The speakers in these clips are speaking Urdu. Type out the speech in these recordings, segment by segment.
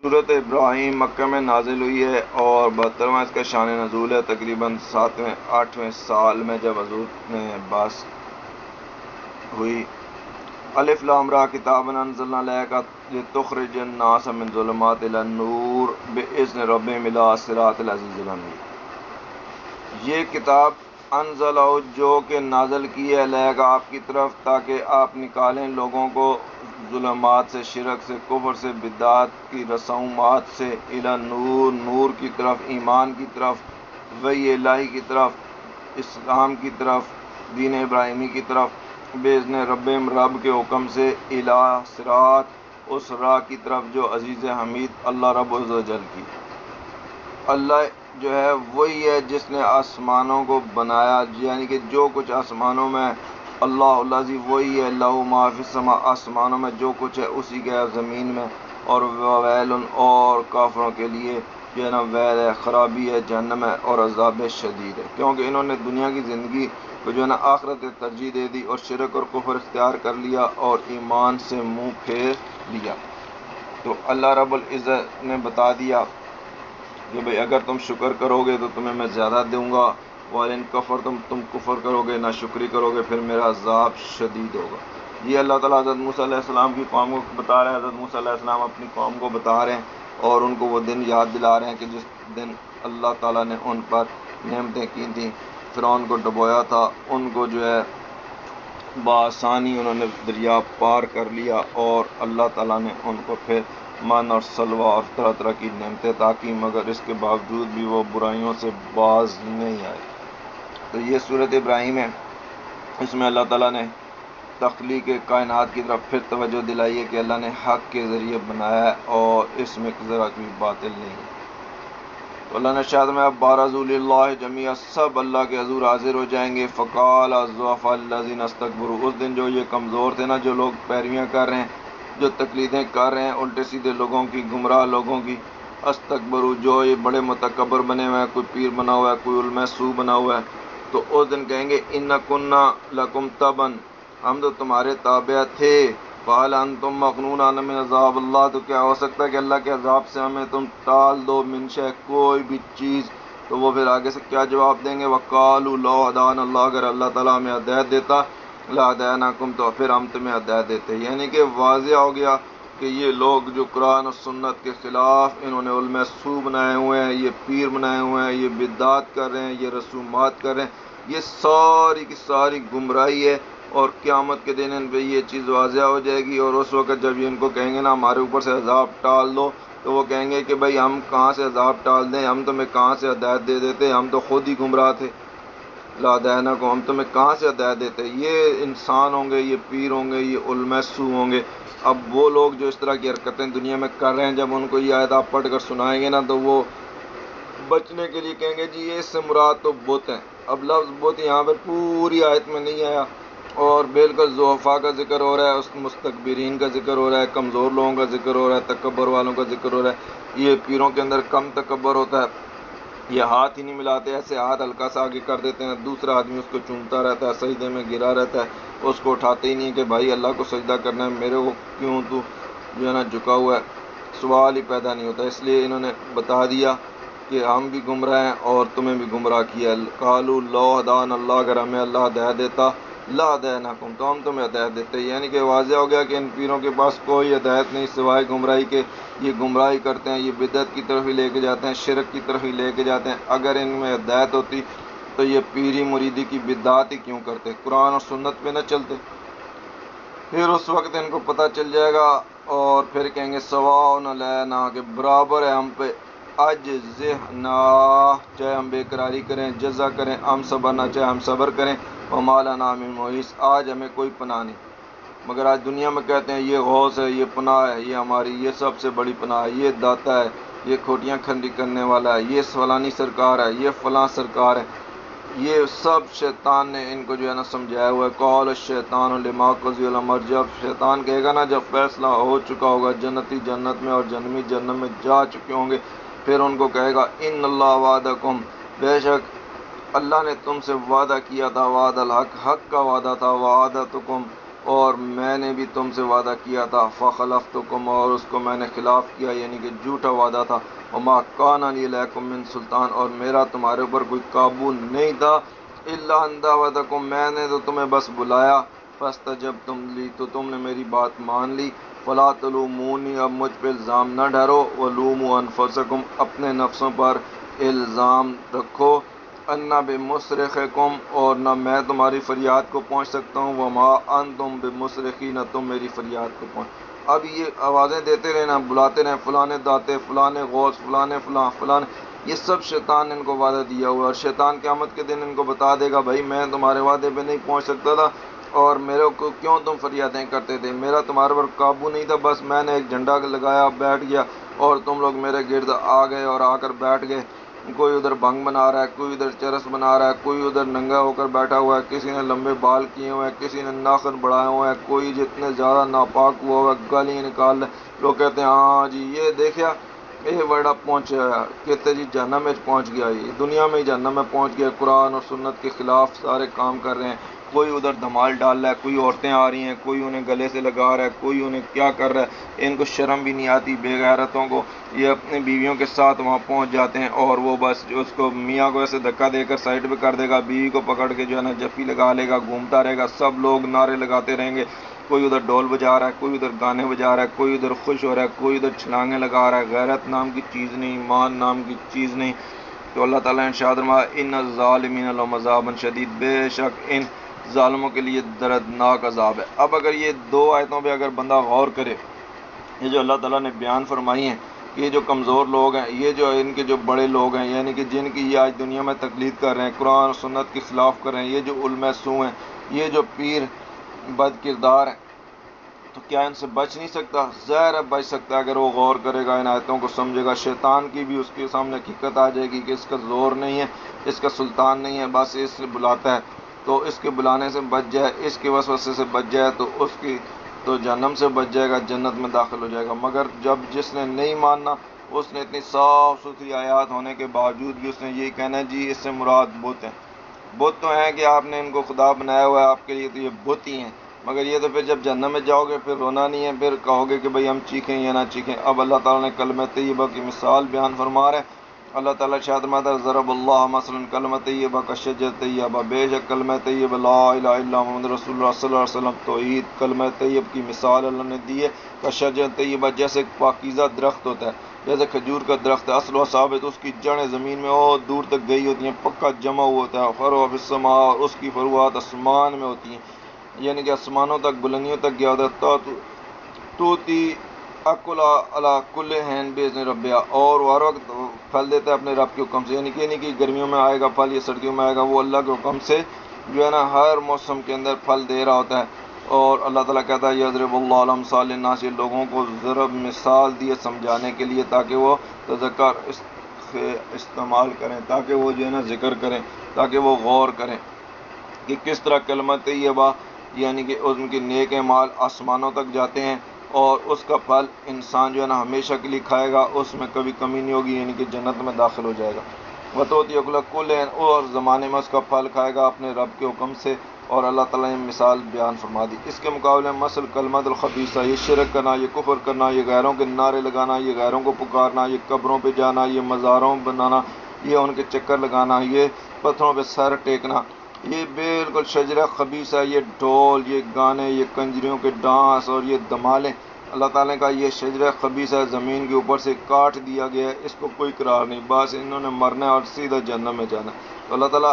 صورت ابراہیم مکہ میں نازل ہوئی ہے اور 72واں اس کا شان نزول ہے، تقریباً 7ویں 8ویں سال میں جب حضور نے بعث ہوئی۔ الف لام را کتاب انزلنا الیک لتخرج الناس من ظلمات الی النور باذن ربہم الی صراط العزیز الحمید۔ یہ کتاب انزلہ جو کہ نازل کی ہے الیک آپ کی طرف، تاکہ آپ نکالیں لوگوں کو ظلمات سے، شرک سے، کفر سے، بدعات کی رسومات سے، الی نور نور کی طرف، ایمان کی طرف، وحی الہی کی طرف، اسلام کی طرف، دین ابراہیمی کی طرف، باذن ربہم رب کے حکم سے، الی صراط اس راہ کی طرف جو عزیز حمید اللہ رب عز و جل کی۔ اللہ جو ہے وہی ہے جس نے آسمانوں کو بنایا، یعنی کہ جو کچھ آسمانوں میں اللہ الذی وہی ہے، لہو ما فی السماء آسمانوں میں جو کچھ ہے اسی کے ہے، زمین میں، اور ویل اور کافروں کے لیے جو ہے نا ویل ہے، خرابی ہے، جہنم ہے اور عذاب شدید ہے، کیونکہ انہوں نے دنیا کی زندگی کو جو ہے نا آخرت ترجیح دے دی اور شرک اور کفر اختیار کر لیا اور ایمان سے منہ پھیر لیا۔ تو اللہ رب العزت نے بتا دیا کہ بھئی اگر تم شکر کرو گے تو تمہیں میں زیادہ دوں گا، وَإِن كَفَرْتُمْ تم کفر کرو گے، ناشکری کرو گے، پھر میرا عذاب شدید ہوگا۔ یہ اللہ تعالیٰ حضرت موسیٰ علیہ السلام کی قوم کو بتا رہے ہیں، حضرت موسیٰ علیہ السلام اپنی قوم کو بتا رہے ہیں اور ان کو وہ دن یاد دلا رہے ہیں کہ جس دن اللہ تعالیٰ نے ان پر نعمتیں کی تھیں، فرعون کو ڈبویا تھا، ان کو جو ہے بآسانی انہوں نے دریا پار کر لیا اور اللہ تعالیٰ نے ان کو پھر من اور سلوہ اور طرح طرح کی نعمتیں عطا کی، مگر اس کے باوجود بھی وہ برائیوں سے باز نہیں آئے۔ تو یہ صورت ابراہیم ہے، اس میں اللہ تعالیٰ نے تخلیق کائنات کی طرف پھر توجہ دلائی ہے کہ اللہ نے حق کے ذریعے بنایا ہے اور اس میں ذرا کوئی باطل نہیں ہے۔ تو اللہ نے شاہد میں اب بارزوا للہ جمیعا، سب اللہ کے حضور حاضر ہو جائیں گے۔ فقال الضعفاء الذین استکبروا، اس دن جو یہ کمزور تھے نا، جو لوگ پیرویاں کر رہے ہیں، جو تقلیدیں کر رہے ہیں الٹے سیدھے لوگوں کی، گمراہ لوگوں کی، استکبروا جو یہ بڑے متکبر بنے ہوئے ہیں، کوئی پیر بنا ہوا ہے، کوئی علماء سو بنا ہوا ہے، تو اس دن کہیں گے ان کنا لکم تبا، ہم تو تمہارے تابع تھے، فہل انتم مغنون من عذاب اللہ، تو کیا ہو سکتا ہے کہ اللہ کے عذاب سے ہمیں تم ٹال دو، من شے کوئی بھی چیز۔ تو وہ پھر آگے سے کیا جواب دیں گے؟ وقالوا لو ہدانا اللہ، اگر اللہ تعالیٰ ہمیں ہدایت دیتا، لہدیناکم، تو پھر ہم تمہیں ہدایت دیتے۔ یعنی کہ واضح ہو گیا کہ یہ لوگ جو قرآن اور سنت کے خلاف انہوں نے علماء سو بنائے ہوئے ہیں، یہ پیر بنائے ہوئے ہیں، یہ بدعات کر رہے ہیں، یہ رسومات کر رہے ہیں، یہ ساری کی ساری گمراہی ہے، اور قیامت کے دن ان پہ یہ چیز واضح ہو جائے گی، اور اس وقت جب یہ ان کو کہیں گے نا ہمارے اوپر سے عذاب ٹال دو، تو وہ کہیں گے کہ بھئی ہم کہاں سے عذاب ٹال دیں، ہم تمہیں کہاں سے ہدایت دے دیتے، ہم تو خود ہی گمراہ تھے، لہدیناکم، ہم تمہیں کہاں سے ہدایت دیتے۔ یہ انسان ہوں گے، یہ پیر ہوں گے، یہ علماء سو ہوں گے۔ اب وہ لوگ جو اس طرح کی حرکتیں دنیا میں کر رہے ہیں، جب ان کو یہ آیت آپ پڑھ کر سنائیں گے نا، تو وہ بچنے کے لیے کہیں گے جی یہ اس سے مراد تو بت ہیں۔ اب لفظ بت یہاں پر پوری آیت میں نہیں آیا، اور بالکل ضعفاء کا ذکر ہو رہا ہے، اس مستکبرین کا ذکر ہو رہا ہے، کمزور لوگوں کا ذکر ہو رہا ہے، تکبر والوں کا ذکر ہو رہا ہے۔ یہ پیروں کے اندر کم تکبر ہوتا ہے، یہ ہاتھ ہی نہیں ملاتے، ایسے ہاتھ ہلکا سا آگے کر دیتے ہیں، دوسرا آدمی اس کو چومتا رہتا ہے، سجدے میں گرا رہتا ہے، اس کو اٹھاتے ہی نہیں کہ بھائی اللہ کو سجدہ کرنا ہے، میرے کو کیوں تو جو ہے نا جھکا ہوا ہے، سوال ہی پیدا نہیں ہوتا۔ اس لیے انہوں نے بتا دیا کہ ہم بھی گمراہ ہیں اور تمہیں بھی گمراہ کیا۔ قالوا لو ہدانا اللہ، اگر ہمیں اللہ ہدایت دیتا، لہدیناکم، تو ہم تمہیں ہدایت دیتے۔ یعنی کہ واضح ہو گیا کہ ان پیروں کے پاس کوئی ہدایت نہیں سوائے گمراہی کے، یہ گمراہی کرتے ہیں، یہ بدعت کی طرف ہی لے کے جاتے ہیں، شرک کی طرف ہی لے کے جاتے ہیں۔ اگر ان میں ہدایت ہوتی تو یہ پیری مریدی کی بدعت ہی کیوں کرتے، قرآن اور سنت پہ نہ چلتے؟ پھر اس وقت ان کو پتہ چل جائے گا، اور پھر کہیں گے سواء علینا، کہ برابر ہے ہم پہ، اجزنا، چاہے ہم بے قراری کریں، جزا کریں، ہم صبرنا، چاہے ہم صبر کریں، وما لنا من محیص، آج ہمیں کوئی پناہ نہیں۔ مگر آج دنیا میں کہتے ہیں یہ غوث ہے، یہ پناہ ہے، یہ ہماری یہ سب سے بڑی پناہ ہے، یہ داتا ہے، یہ کھوٹیاں کھندی کرنے والا ہے، یہ فلانی سرکار ہے، یہ فلاں سرکار ہے۔ یہ سب شیطان نے ان کو جو ہے نا سمجھایا ہوا ہے۔ قال الشیطان لما قضی الامر، جب شیطان کہے گا نا، جب فیصلہ ہو چکا ہوگا، جنتی جنت میں اور جہنمی جہنم میں جا چکے ہوں گے، پھر ان کو کہے گا ان اللہ وعدکم، بے شک اللہ نے تم سے وعدہ کیا تھا، وعد الحق، حق کا وعدہ تھا، وعدتکم اور میں نے بھی تم سے وعدہ کیا تھا، فخلفتکم، اور اس کو میں نے خلاف کیا، یعنی کہ جھوٹا وعدہ تھا، وما کان لی علیکم من سلطان، اور میرا تمہارے اوپر کوئی قابو نہیں تھا، الا ان دعوتکم، میں نے تو تمہیں بس بلایا، فاستجبتم لی، تو تم نے میری بات مان لی، فلا تلومونی، اب مجھ پہ الزام نہ ڈھرو، ولوموا انفسکم، اپنے نفسوں پر الزام رکھو، انا بمصرخکم، اور نہ میں تمہاری فریاد کو پہنچ سکتا ہوں، وما انتم بمصرخی، نہ تم میری فریاد کو پہنچ۔ اب یہ آوازیں دیتے رہے نا، بلاتے رہے، فلانے داتے، فلانے غوث، فلانے فلانے، یہ سب شیطان نے ان کو وعدہ دیا ہوا ہے، اور شیطان قیامت کے دن ان کو بتا دے گا، بھائی میں تمہارے وعدے پہ نہیں پہنچ سکتا تھا، اور میرے کو کیوں تم فریادیں کرتے تھے، میرا تمہارے پر قابو نہیں تھا، بس میں نے ایک جھنڈا لگایا، بیٹھ گیا، اور تم لوگ میرے گرد آ گئے اور آ کر بیٹھ گئے، کوئی ادھر بھنگ بنا رہا ہے، کوئی ادھر چرس بنا رہا ہے، کوئی ادھر ننگا ہو کر بیٹھا ہوا ہے، کسی نے لمبے بال کیے ہوئے ہیں، کسی نے ناخن بڑھائے ہوئے ہیں، کوئی جتنے زیادہ ناپاک ہوا ہوا ہے گالیاں نکال رہے، لوگ کہتے ہیں ہاں جی یہ دیکھیا یہ ورڈا پہنچا، کہتے جی جہنم میں پہنچ گیا، یہ دنیا میں ہی جہنم میں پہنچ گیا، قرآن اور سنت کے خلاف سارے کام کر رہے ہیں، کوئی ادھر دھمال ڈال رہا ہے، کوئی عورتیں آ رہی ہیں، کوئی انہیں گلے سے لگا رہا ہے، کوئی انہیں کیا کر رہا ہے، ان کو شرم بھی نہیں آتی بے غیرتوں کو، یہ اپنی بیویوں کے ساتھ وہاں پہنچ جاتے ہیں، اور وہ بس اس کو میاں کو ایسے دھکا دے کر سائڈ پہ کر دے گا، بیوی کو پکڑ کے جو ہے نا جفی لگا لے گا، گھومتا رہے گا، سب لوگ نعرے لگاتے رہیں گے، کوئی ادھر ڈول بجا رہا ہے، کوئی ادھر گانے بجا رہا ہے، کوئی ادھر خوش ہو رہا ہے، کوئی ادھر چھلانگیں لگا رہا ہے، غیرت نام کی چیز نہیں، ایمان نام کی چیز نہیں۔ تو اللہ تعالیٰ نے ارشاد فرمایا ان الظالمین لهم عذاب شدید، بے شک ان ظالموں کے لیے دردناک عذاب ہے۔ اب اگر یہ دو آیتوں پہ اگر بندہ غور کرے، یہ جو اللہ تعالیٰ نے بیان فرمائی ہیں، یہ جو کمزور لوگ ہیں، یہ جو ان کے جو بڑے لوگ ہیں، یعنی کہ جن کی یہ آج دنیا میں تقلید کر رہے ہیں، قرآن اور سنت کے خلاف کر رہے ہیں، یہ جو علماء سو ہیں، یہ جو پیر بد کردار ہیں، تو کیا ان سے بچ نہیں سکتا؟ ظاہر ہے بچ سکتا ہے، اگر وہ غور کرے گا، ان آیتوں کو سمجھے گا، شیطان کی بھی اس کے سامنے حقیقت آ جائے گی کہ اس کا زور نہیں ہے، اس کا سلطان نہیں ہے، بس اس سے بلاتا ہے، تو اس کے بلانے سے بچ جائے، اس کے وسوسے سے بچ جائے، تو اس کی تو جہنم سے بچ جائے گا، جنت میں داخل ہو جائے گا۔ مگر جب جس نے نہیں ماننا، اس نے اتنی صاف ستھری آیات ہونے کے باوجود بھی اس نے یہی کہنا ہے جی اس سے مراد بت ہیں، بت تو ہیں کہ آپ نے ان کو خدا بنایا ہوا ہے، آپ کے لیے تو یہ بت ہی ہیں، مگر یہ تو پھر جب جہنم میں جاؤ گے پھر رونا نہیں ہے، پھر کہو گے کہ بھئی ہم چیخیں یا نہ چیخیں۔ اب اللہ تعالیٰ نے کلمہ طیبہ کی مثال بیان فرما رہے ہیں، اللہ تعالیٰ ارشاد فرماتا ہے ضرب اللہ مثلا کلمہ طیبہ کشجر طیبہ، بے شک کلمہ طیبہ لا الہ الا محمد رسول اللہ صلی اللہ علیہ وسلم توحید، کلمہ طیب کی مثال اللہ نے دی ہے، کشجر طیبہ، جیسے ایک پاکیزہ درخت ہوتا ہے، جیسے کھجور کا درخت ہے، اصل و ثابت، اس کی جڑیں زمین میں اور دور تک گئی ہوتی ہیں، پکا جمع ہوا ہوتا ہے، فرع فی السماء، اور اس کی فروعات آسمان میں ہوتی ہیں، یعنی کہ آسمانوں تک، بلندیوں تک گیا ہوتا ہے، توتی اکلا علی کل حین باذن ربها، اور وہ ہر وقت پھل دیتا ہے اپنے رب کے حکم سے، یعنی کہ گرمیوں میں آئے گا پھل یا سردیوں میں آئے گا، وہ اللہ کے حکم سے جو ہے نا ہر موسم کے اندر پھل دے رہا ہوتا ہے۔ اور اللہ تعالیٰ کہتا ہے یضرب اللہ الامثال للناس، لوگوں کو ضرب مثال دیے سمجھانے کے لیے تاکہ وہ تذکر استعمال کریں، تاکہ وہ جو ہے نا ذکر کریں، تاکہ وہ غور کریں کہ کس طرح کلمہ طیبہ یعنی کہ ان کے نیک اعمال آسمانوں تک جاتے ہیں، اور اس کا پھل انسان جو ہے نا ہمیشہ کے لیے کھائے گا، اس میں کبھی کمی نہیں ہوگی، یعنی کہ جنت میں داخل ہو جائے گا۔ وتؤتی اکلہ کل حین، اور زمانے میں اس کا پھل کھائے گا اپنے رب کے حکم سے، اور اللہ تعالیٰ نے مثال بیان فرما دی۔ اس کے مقابلے میں مثل کلمۃ الخبیثہ، یہ شرک کرنا، یہ کفر کرنا، یہ غیروں کے نعرے لگانا، یہ غیروں کو پکارنا، یہ قبروں پہ جانا، یہ مزاروں بنانا، یہ ان کے چکر لگانا، یہ پتھروں پہ سر ٹیکنا، یہ بالکل شجرہ خبیثہ، یہ ڈھول، یہ گانے، یہ کنجریوں کے ڈانس اور یہ دمالیں، اللہ تعالیٰ کا یہ شجرہ خبیثہ زمین کے اوپر سے کاٹ دیا گیا ہے، اس کو کوئی قرار نہیں، بس انہوں نے مرنا ہے اور سیدھا جہنم میں جانا ہے۔ تو اللہ تعالیٰ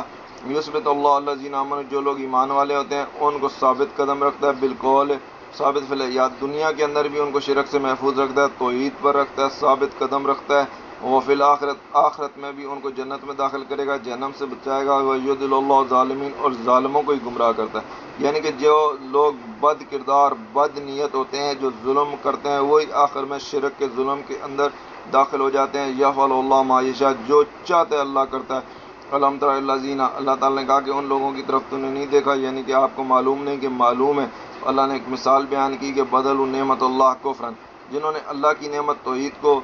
یثبت اللہ الذین آمنوا، جو لوگ ایمان والے ہوتے ہیں ان کو ثابت قدم رکھتا ہے، بالقول ثابت فی الحیات، دنیا کے اندر بھی ان کو شرک سے محفوظ رکھتا ہے، توحید پر رکھتا ہے، ثابت قدم رکھتا ہے، وہ فی الآخرت، آخرت میں بھی ان کو جنت میں داخل کرے گا، جہنم سے بچائے گا، وَيُضِلُّ اللَّهُ الظَّالِمِينَ، اور ظالموں کو ہی گمراہ کرتا ہے، یعنی کہ جو لوگ بد کردار، بد نیت ہوتے ہیں، جو ظلم کرتے ہیں، وہی آخر میں شرک کے ظلم کے اندر داخل ہو جاتے ہیں۔ یفعل اللہ ما یشاء، جو چاہتا ہے اللہ کرتا ہے۔ الم تر الی الذین، اللہ تعالیٰ نے کہا کہ ان لوگوں کی طرف تو نے نہیں دیکھا، یعنی کہ آپ کو معلوم نہیں کہ معلوم ہے، اللہ نے ایک مثال بیان کی کہ بدلوا نعمت اللہ کفرا، جنہوں نے اللہ کی نعمت توحید کو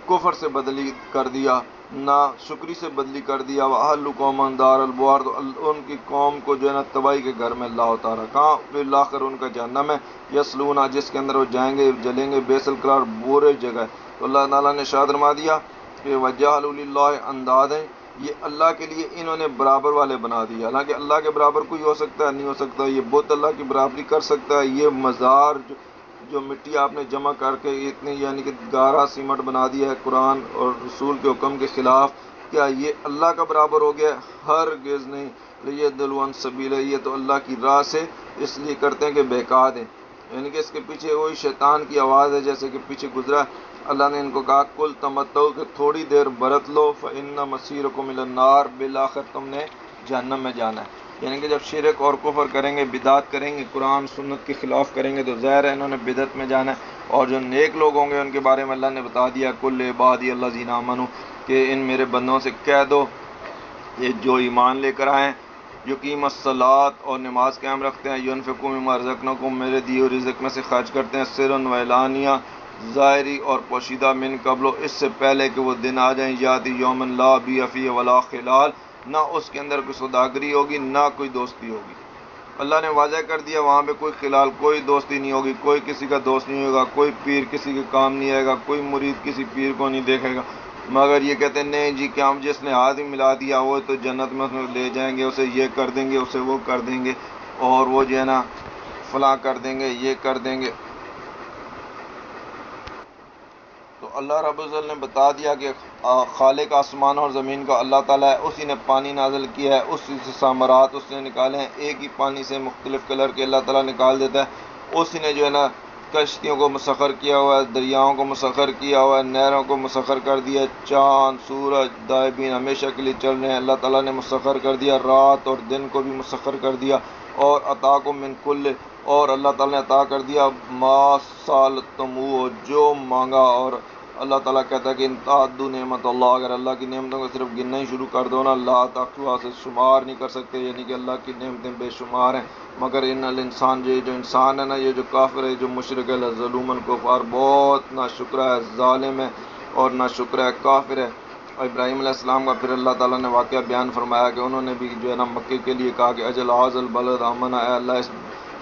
کفر سے بدلی کر دیا، نا شکری سے بدلی کر دیا، وَأَحَلُّ قَوْمًا دَارَ الْبَوَارِ، تو ان کی قوم کو جو ہے نا تباہی کے گھر میں اللہ اتارا، کہاں پھر آخر ان کا جہنم ہے، یصلونہ جس کے اندر وہ جائیں گے جلیں گے، بیس القرار برے جگہ ہے۔ تو اللہ تعالیٰ نے ارشاد فرما دیا کہ وَجَعَلُوا لِلَّهِ أَندَادًا، یہ اللہ کے لیے انہوں نے برابر والے بنا دیا، حالانکہ اللہ کے برابر کوئی ہو سکتا ہے نہیں ہو سکتا، یہ بت اللہ کی برابری کر سکتا ہے، یہ مزار جو مٹی آپ نے جمع کر کے اتنی یعنی کہ گارا سیمٹ بنا دیا ہے قرآن اور رسول کے حکم کے خلاف، کیا یہ اللہ کا برابر ہو گیا؟ ہرگز نہیں۔ لیضلوا عن سبیل، یہ تو اللہ کی راہ سے اس لیے کرتے ہیں کہ بہکا دیں، یعنی کہ اس کے پیچھے وہی شیطان کی آواز ہے جیسے کہ پیچھے گزرا۔ اللہ نے ان کو کہا کل تمتعوا، کہ تھوڑی دیر برت لو، فإن مصیرکم الی النار، بالآخر تم نے جہنم میں جانا ہے۔ یعنی کہ جب شرک اور کفر کریں گے، بدعت کریں گے، قرآن سنت کے خلاف کریں گے، تو ظاہر ہے انہوں نے بدعت میں جانا ہے۔ اور جو نیک لوگ ہوں گے ان کے بارے میں اللہ نے بتا دیا کل عبادی الذین آمنوا، کہ ان میرے بندوں سے کہہ دو یہ جو ایمان لے کر آئیں، یقیم الصلاۃ اور نماز قائم رکھتے ہیں، ینفقوا مما رزقناہم میرے دیے ہوئے رزق میں سے خرچ کرتے ہیں، سرا و علانیہ ظاہری اور پوشیدہ، من قبل اس سے پہلے کہ وہ دن آ جائیں، یاتی یوم لا بیع فیہ ولا خلال، نہ اس کے اندر کوئی سوداگری ہوگی نہ کوئی دوستی ہوگی۔ اللہ نے واضح کر دیا وہاں پہ کوئی خلال، کوئی دوستی نہیں ہوگی، کوئی کسی کا دوست نہیں ہوگا، کوئی پیر کسی کے کام نہیں آئے گا، کوئی مرید کسی پیر کو نہیں دیکھے گا، مگر یہ کہتے ہیں نہیں جی کہ ہم جس نے ہاتھ ہی ملا دیا وہ تو جنت میں لے جائیں گے، اسے یہ کر دیں گے، اسے وہ کر دیں گے، اور وہ جو ہے نا فلاں کر دیں گے، یہ کر دیں گے۔ تو اللہ رب العزت نے بتا دیا کہ خالق آسمان اور زمین کا اللہ تعالیٰ ہے، اسی نے پانی نازل کیا ہے، اسی سے ثمرات اس نے نکالے ہیں، ایک ہی پانی سے مختلف کلر کے اللہ تعالیٰ نکال دیتا ہے، اسی نے جو ہے نا کشتیوں کو مسخر کیا ہوا ہے، دریاؤں کو مسخر کیا ہوا ہے، نہروں کو مسخر کر دیا، چاند سورج دائبین ہمیشہ کے لیے چل رہے ہیں، اللہ تعالیٰ نے مسخر کر دیا، رات اور دن کو بھی مسخر کر دیا، اور عطا کو من کل، اور اللہ تعالیٰ نے عطا کر دیا ما سالتموہ جو مانگا، اور اللہ تعالیٰ کہتا ہے کہ ان تعدوا نعمت اللہ، اگر اللہ کی نعمتوں کو صرف گننا ہی شروع کر دو نا، لا تحصوها سے شمار نہیں کر سکتے، یعنی کہ اللہ کی نعمتیں بے شمار ہیں، مگر ان الانسان جو انسان ہے نا، یہ جو کافر ہے، جو مشرک ہے، لظلوما کفار، بہت نا شکر ہے، ظالم ہے اور نا شکر ہے، کافر ہے۔ اور ابراہیم علیہ السلام کا پھر اللہ تعالیٰ نے واقعہ بیان فرمایا کہ انہوں نے بھی جو ہے نا مکے کے لیے کہا کہ اجل ھذا البلد آمنا، اے اللہ اس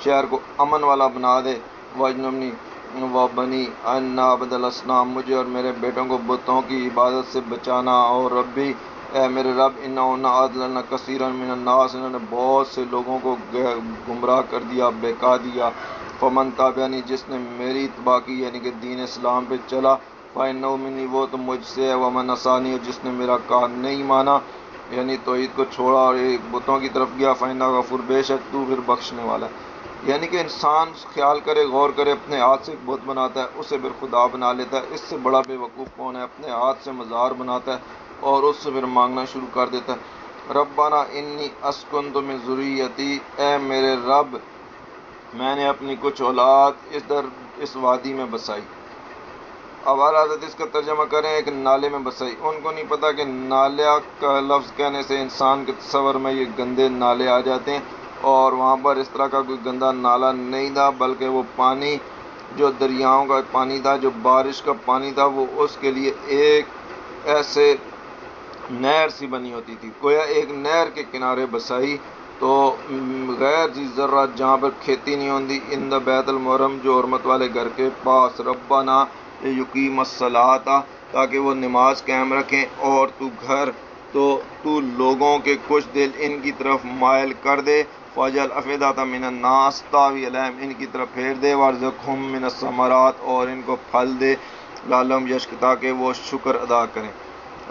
شہر کو امن والا بنا دے، واجنبنی و بنی ان نعبد الاصنام، مجھے اور میرے بیٹوں کو بتوں کی عبادت سے بچانا، اور ربی اے میرے رب انہن اضللن کثیرا من الناس، انہوں نے بہت سے لوگوں کو گمراہ کر دیا، بہکا دیا، فمن تابعنی جس نے میری اتباع کی یعنی کہ دین اسلام پہ چلا، فإنہ منی وہ تو مجھ سے ہے، ومن عصانی اور جس نے میرا کہا نہیں مانا یعنی توحید کو چھوڑا اور بتوں کی طرف گیا، فإنہ غفور بے شک تو پھر بخشنے والا ہے۔ یعنی کہ انسان خیال کرے غور کرے، اپنے ہاتھ سے ایک بت بناتا ہے، اسے پھر خدا بنا لیتا ہے، اس سے بڑا بے وقوف کون ہے؟ اپنے ہاتھ سے مزار بناتا ہے اور اس سے پھر مانگنا شروع کر دیتا ہے۔ ربنا انی اسکنت من ذریتی، اے میرے رب میں نے اپنی کچھ اولاد اس وادی میں بسائی۔ اب حضرت اس کا ترجمہ کریں ایک نالے میں بسائی، ان کو نہیں پتا کہ نالیہ کا لفظ کہنے سے انسان کے تصور میں یہ گندے نالے آ جاتے ہیں، اور وہاں پر اس طرح کا کوئی گندا نالا نہیں تھا، بلکہ وہ پانی جو دریاؤں کا پانی تھا، جو بارش کا پانی تھا، وہ اس کے لیے ایک ایسے نہر سی بنی ہوتی تھی، گویا ایک نہر کے کنارے بسائی، تو غیر ذی زرع جہاں پر کھیتی نہیں ہوتی، ان دا بیت المحرم جو حرمت والے گھر کے پاس، ربنا یقیم الصلاۃ تاکہ وہ نماز قائم رکھیں، اور تو لوگوں کے کچھ دل ان کی طرف مائل کر دے، فاجعل افئدۃ من الناس تہوی الیہم ان کی طرف پھیر دے، وارزقھم من الثمرات اور ان کو پھل دے، لعلہم یشکرون تاکہ وہ شکر ادا کریں۔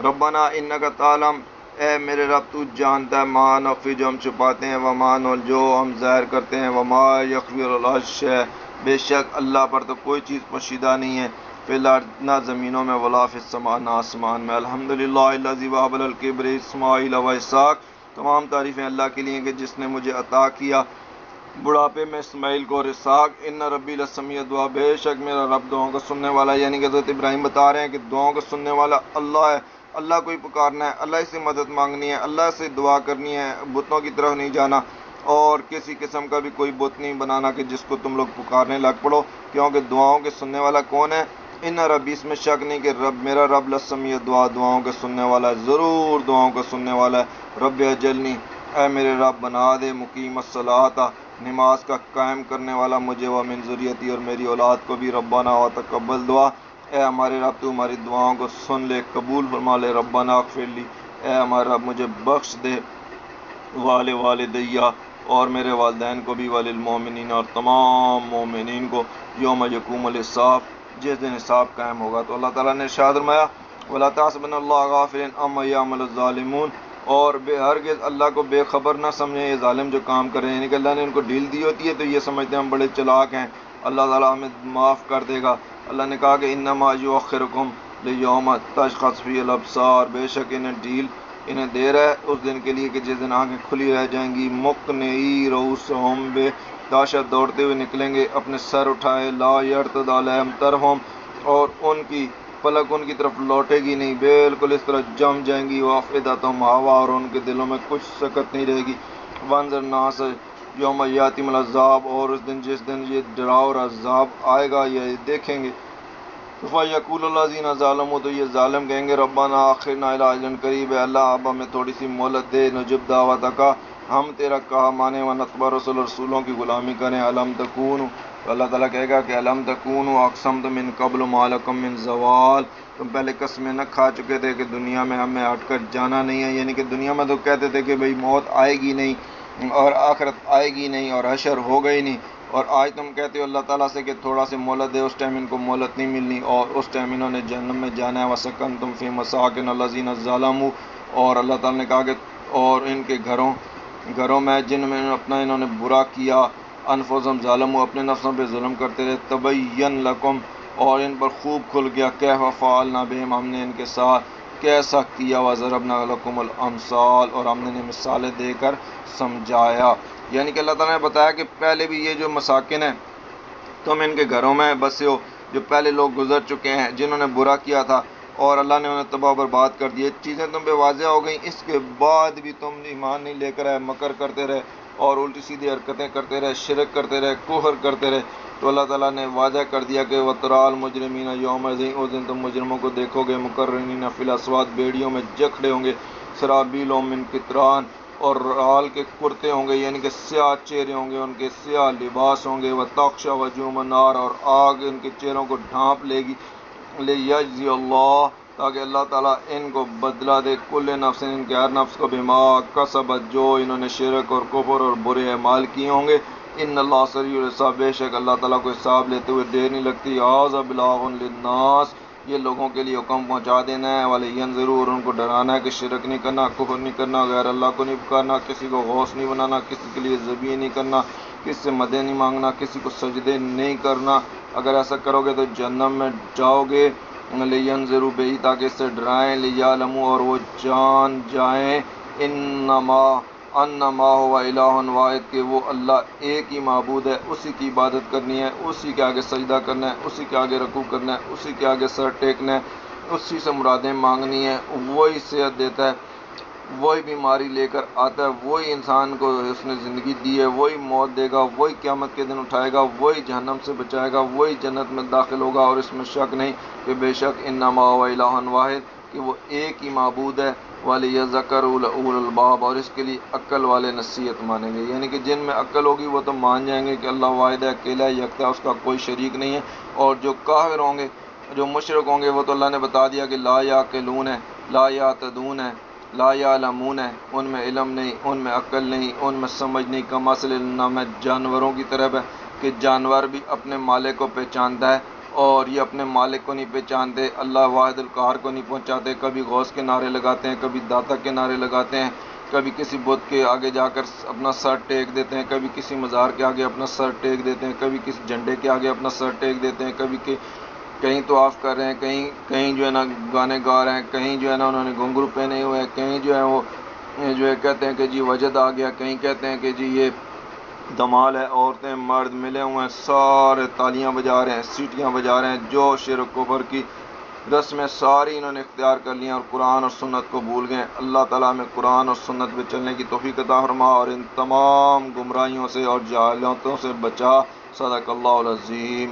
ربنا انک تعلم، اے میرے رب تو جانتا ہے، ما نخفی جو ہم چھپاتے ہیں، وما نعلن جو ہم ظاہر کرتے ہیں، وما یخفی علی اللہ شیء بے شک اللہ پر تو کوئی چیز پوشیدہ نہیں ہے، فی الارض نہ زمینوں میں، ولا فی السماء نہ آسمان میں۔ الحمدللہ الذی وهب لنا الکبر اسماعیل و اسحاق، تمام تعریفیں اللہ کے لیے کہ جس نے مجھے عطا کیا بڑھاپے میں اسماعیل کو اور اسحاق، ان ربی لسمیع دعا، بے شک میرا رب دعاؤں کا سننے والا ہے، یعنی کہ حضرت ابراہیم بتا رہے ہیں کہ دعاؤں کا سننے والا اللہ ہے، اللہ کو ہی پکارنا ہے، اللہ سے مدد مانگنی ہے، اللہ سے دعا کرنی ہے، بتوں کی طرف نہیں جانا، اور کسی قسم کا بھی کوئی بت نہیں بنانا کہ جس کو تم لوگ پکارنے لگ پڑو، کیونکہ دعاؤں کے سننے والا کون ہے؟ ان ربی، اس میں شک نہیں کہ رب میرا رب لسمیع دعا، دعاؤں کے سننے والا ہے، ضرور دعاؤں کا سننے والا ہے۔ رب اجلنی، اے میرے رب بنا دے، مقیم الصلاۃ، نماز کا قائم کرنے والا مجھے، و من ذریتی، اور میری اولاد کو بھی، ربنا وتقبل دعا، اے ہمارے رب تو ہماری دعاؤں کو سن لے، قبول فرما لے، ربنا اغفر لی، اے ہمارے رب مجھے بخش دے، والدیہ، اور میرے والدین کو بھی، وللمؤمنین، اور تمام مومنین کو، یوم یقوم الحساب، جس دن حساب قائم ہوگا۔ تو اللہ تعالیٰ نے ارشاد فرمایا وَلَا تَحْسَبَنَّ اللَّهَ غَافِلًا عَمَّا يَعْمَلُ الظَّالِمُونَ، اور ہرگز اللہ کو بے خبر نہ سمجھیں یہ ظالم جو کام کر رہے ہیں، یعنی کہ اللہ نے ان کو ڈھیل دی ہوتی ہے تو یہ سمجھتے ہیں ہم بڑے چلاک ہیں، اللہ تعالیٰ ہمیں معاف کر دے گا۔ اللہ نے کہا کہ انما یؤخرکم لیوم تشخص فیہ الابصار، بے شک انہیں دیر ہے اس دن کے لیے کہ جس دن آنکھیں کھلی رہ جائیں گی، مقنعی رؤوسہم، بے داشت دوڑتے ہوئے نکلیں گے، اپنے سر اٹھائے، لا یرتد علیہم طرفہم، اور ان کی پلک ان کی طرف لوٹے گی نہیں، بالکل اس طرح جم جائیں گی، وافئدتہم ہوا، اور ان کے دلوں میں کچھ سکت نہیں رہے گی۔ وانظر الناس یوم یاتیم العذاب، اور اس دن جس دن یہ ڈراؤ اور عذاب آئے گا یہ دیکھیں گے، فَيَقُولُ الَّذِينَ ظَلَمُوا، تو یہ ظالم کہیں گے، ربنا آخرنا الی اجل قریب، اللہ اب ہمیں تھوڑی سی مہلت دے، نجب دعوتک، ہم تیرا کہا مانیں، ونتبع رسول، رسولوں کی غلامی کریں، الم تکونوا، تو اللہ تعالیٰ کہے گا کہ الم تکونوا اقسمتم من قبل ما لکم من زوال، تم پہلے قسمیں نہ کھا چکے تھے کہ دنیا میں ہمیں ہٹ کر جانا نہیں ہے، یعنی کہ دنیا میں تو کہتے تھے کہ بھئی موت آئے گی نہیں اور آخرت آئے گی نہیں اور حشر ہو گئی نہیں، اور آج تم کہتے ہو اللہ تعالیٰ سے کہ تھوڑا سے مہلت دے، اس ٹائم ان کو مہلت نہیں ملنی، اور اس ٹائم انہوں نے جہنم میں جانا ہے، وسکنتم فی مساکن الذین ظلموا، اور اللہ تعالیٰ نے کہا کہ اور ان کے گھروں میں جن میں انہوں نے برا کیا، انفسہم ظالموا، اپنے نفسوں پہ ظلم کرتے رہے، تبین لکم، اور ان پر خوب کھل گیا، کیف فعلنا بہم، ہم نے ان کے ساتھ کیسا کیا، وضربنا لکم الامثال، اور ہم نے انہیں مثالیں دے کر سمجھایا۔ یعنی کہ اللہ تعالیٰ نے بتایا کہ پہلے بھی یہ جو مساکن ہیں تم ان کے گھروں میں بسے ہو، جو پہلے لوگ گزر چکے ہیں جنہوں نے برا کیا تھا اور اللہ نے انہیں تباہ و برباد کر دیے، چیزیں تم پہ واضح ہو گئیں، اس کے بعد بھی تم ایمان نہیں لے کر آئے، مکر کرتے رہے اور الٹی سیدھی حرکتیں کرتے رہے، شرک کرتے رہے، کفر کرتے رہے، تو اللہ تعالیٰ نے واضح کر دیا کہ وَتَرَى الْمُجْرِمِينَ يَوْمَئِذٍ، اس دن تم مجرموں کو دیکھو گے، مُقَرَّنِينَ فِي الْأَصْفَادِ، بیڑیوں میں جکڑے ہوں گے، سرابیلهم مِّن قطران، اور رال کے کرتے ہوں گے، یعنی کہ سیاہ چہرے ہوں گے، ان کے سیاہ لباس ہوں گے، وَتَغْشَى وُجُوهَهُمُ النَّارُ، اور آگ ان کے چہروں کو ڈھانپ لے گی، لِيَجْزِيَ اللَّهُ، تاکہ اللہ تعالیٰ ان کو بدلہ دے، کل نفس، ان کے ہر نفس کو، بما کسبت، جو انہوں نے شرک اور کفر اور برے اعمال کیے ہوں گے، ان اللہ سریع الحساب، بے شک اللہ تعالیٰ کو حساب لیتے ہوئے دیر نہیں لگتی، ھذا بلاغ للناس، یہ لوگوں کے لیے حکم پہنچا دینا ہے، وَلِيَنذِرُوا، اور ان کو ڈرانا ہے کہ شرک نہیں کرنا، کفر نہیں کرنا، غیر اللہ کو نہیں پکارنا، کسی کو غوث نہیں بنانا، کسی کے لیے ذبیح نہیں کرنا، کسی سے مدد نہیں مانگنا، کسی کو سجدے نہیں کرنا، اگر ایسا کرو گے تو جہنم میں جاؤ گے، لِيَنذِرُوا بِهِ، تاکہ اس سے ڈرائیں، لِيَعْلَمُوا، اور وہ جان جائیں، انما هو الہ واحد، کہ وہ اللہ ایک ہی معبود ہے، اسی کی عبادت کرنی ہے، اسی کے آگے سجدہ کرنا ہے، اسی کے آگے رکوع کرنا ہے، اسی کے آگے سر ٹیکنا ہے، اسی سے مرادیں مانگنی ہے، وہی صحت دیتا ہے، وہی بیماری لے کر آتا ہے، وہی انسان کو اس نے زندگی دی ہے، وہی موت دے گا، وہی قیامت کے دن اٹھائے گا، وہی جہنم سے بچائے گا، وہی جنت میں داخل ہوگا، اور اس میں شک نہیں کہ بے شک انما هو الہ واحد، کہ وہ ایک ہی معبود ہے، وَلِيَذَّكَّرْ أُولُو الْأَلْبَابِ، اور اس کے لیے عقل والے نصیحت مانیں گے، یعنی کہ جن میں عقل ہوگی وہ تو مان جائیں گے کہ اللہ واحد ہے، اکیلا ہے، یکتا ہے، اس کا کوئی شریک نہیں ہے، اور جو کافر ہوں گے، جو مشرک ہوں گے، وہ تو اللہ نے بتا دیا کہ لا یعقلون ہے، لا یعتدون ہے، لا یعلمون ہے، ان میں علم نہیں، ان میں عقل نہیں، ان میں سمجھ نہیں، کمثل النعم، جانوروں کی طرف ہے، کہ جانور بھی اپنے مالک کو پہچانتا ہے اور یہ اپنے مالک کو نہیں پہچانتے، اللہ واحد القہار کو نہیں پہنچاتے، کبھی غوث کے نعرے لگاتے ہیں، کبھی داتا کے نعرے لگاتے ہیں، کبھی کسی بت کے آگے جا کر اپنا سر ٹیک دیتے ہیں، کبھی کسی مزار کے آگے اپنا سر ٹیک دیتے ہیں، کبھی کسی جھنڈے کے آگے اپنا سر ٹیک دیتے ہیں، کبھی کہیں طواف کر رہے ہیں، کہیں جو ہے نا گانے گا رہے ہیں، کہیں جو ہے نا انہوں نے گھنگرو پہنے ہوئے ہیں، کہیں جو ہے وہ جو ہے کہتے ہیں کہ جی وجد آ گیا، کہیں کہتے ہیں کہ جی یہ دمال ہے، عورتیں مرد ملے ہوئے ہیں، سارے تالیاں بجا رہے ہیں، سیٹیاں بجا رہے ہیں، جو شرک کفر کی رسمیں ساری انہوں نے اختیار کر لی ہیں اور قرآن اور سنت کو بھول گئے۔ اللہ تعالیٰ میں قرآن اور سنت پہ چلنے کی توفیق عطا فرما اور ان تمام گمراہیوں سے اور جہالتوں سے بچا۔ صدق اللہ العظیم۔